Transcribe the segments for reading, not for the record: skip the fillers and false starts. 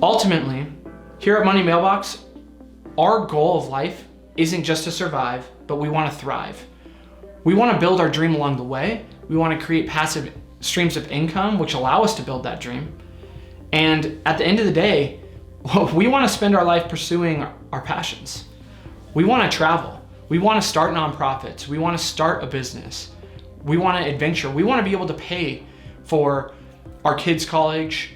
Ultimately, here at Money Mailbox, our goal of life isn't just to survive, but we want to thrive. We want to build our dream along the way. We want to create passive streams of income, which allow us to build that dream. And at the end of the day, we want to spend our life pursuing our passions. We want to travel. We want to start nonprofits. We want to start a business. We want to adventure. We want to be able to pay for our kids' college,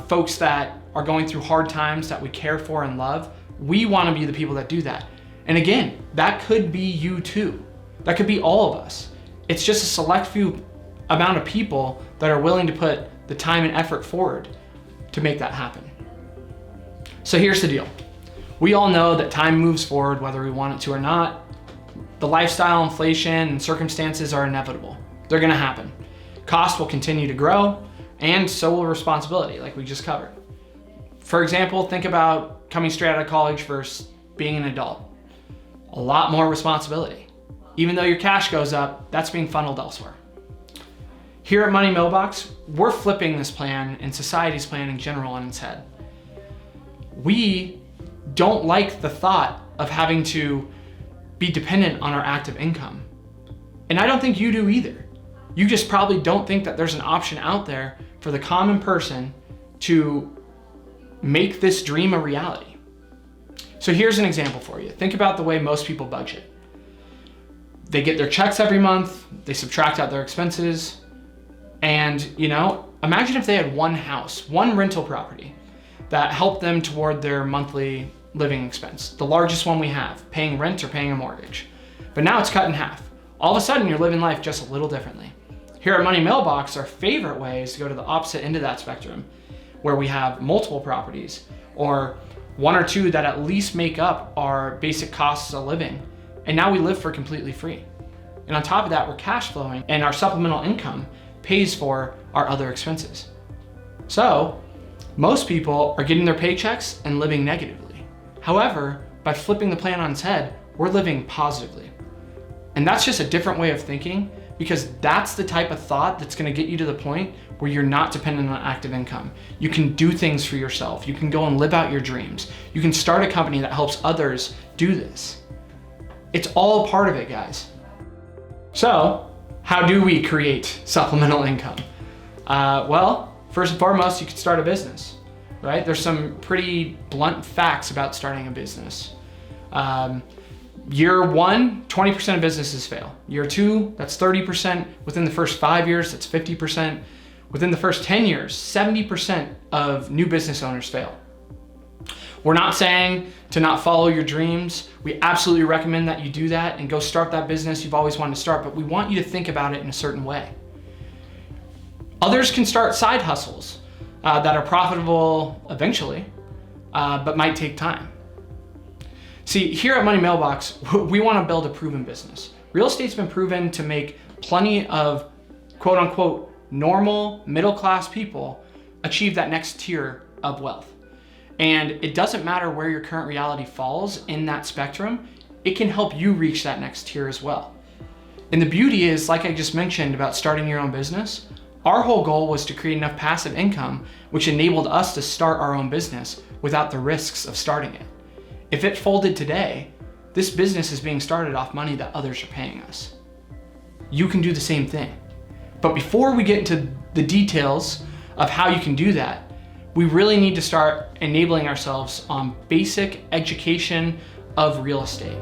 folks that are going through hard times that we care for and love. We want to be the people that do that. And again, that could be you too. That could be all of us. It's just a select few amount of people that are willing to put the time and effort forward to make that happen. So here's the deal. We all know that time moves forward whether we want it to or not. The lifestyle, inflation, and circumstances are inevitable. They're gonna happen. Cost will continue to grow, and so will responsibility, like we just covered. For example, think about coming straight out of college versus being an adult. A lot more responsibility. Even though your cash goes up, that's being funneled elsewhere. Here at Money Mailbox, we're flipping this plan and society's plan in general on its head. We don't like the thought of having to be dependent on our active income. And I don't think you do either. You just probably don't think that there's an option out there for the common person to make this dream a reality. So here's an example for you. Think about the way most people budget. They get their checks every month, they subtract out their expenses, and imagine if they had one house, one rental property that helped them toward their monthly living expense, the largest one we have, paying rent or paying a mortgage. But now it's cut in half. All of a sudden you're living life just a little differently. Here at Money Mailbox, our favorite way is to go to the opposite end of that spectrum, where we have multiple properties or one or two that at least make up our basic costs of living. And now we live for completely free. And on top of that, we're cash flowing and our supplemental income pays for our other expenses. So most people are getting their paychecks and living negatively. However, by flipping the plan on its head, we're living positively. And that's just a different way of thinking, because that's the type of thought that's gonna get you to the point where you're not dependent on active income. You can do things for yourself. You can go and live out your dreams. You can start a company that helps others do this. It's all part of it, guys. So, how do we create supplemental income? Well, first and foremost, you could start a business, right? There's some pretty blunt facts about starting a business. Year one, 20% of businesses fail. Year two, that's 30%. Within the first 5 years, that's 50%. Within the first 10 years, 70% of new business owners fail. We're not saying to not follow your dreams. We absolutely recommend that you do that and go start that business you've always wanted to start, but we want you to think about it in a certain way. Others can start side hustles that are profitable eventually, but might take time. See, here at Money Mailbox, we want to build a proven business. Real estate's been proven to make plenty of quote unquote normal middle-class people achieve that next tier of wealth. And it doesn't matter where your current reality falls in that spectrum, it can help you reach that next tier as well. And the beauty is, like I just mentioned about starting your own business, our whole goal was to create enough passive income which enabled us to start our own business without the risks of starting it. If it folded today, this business is being started off money that others are paying us. You can do the same thing. But before we get into the details of how you can do that, we really need to start enabling ourselves on basic education of real estate.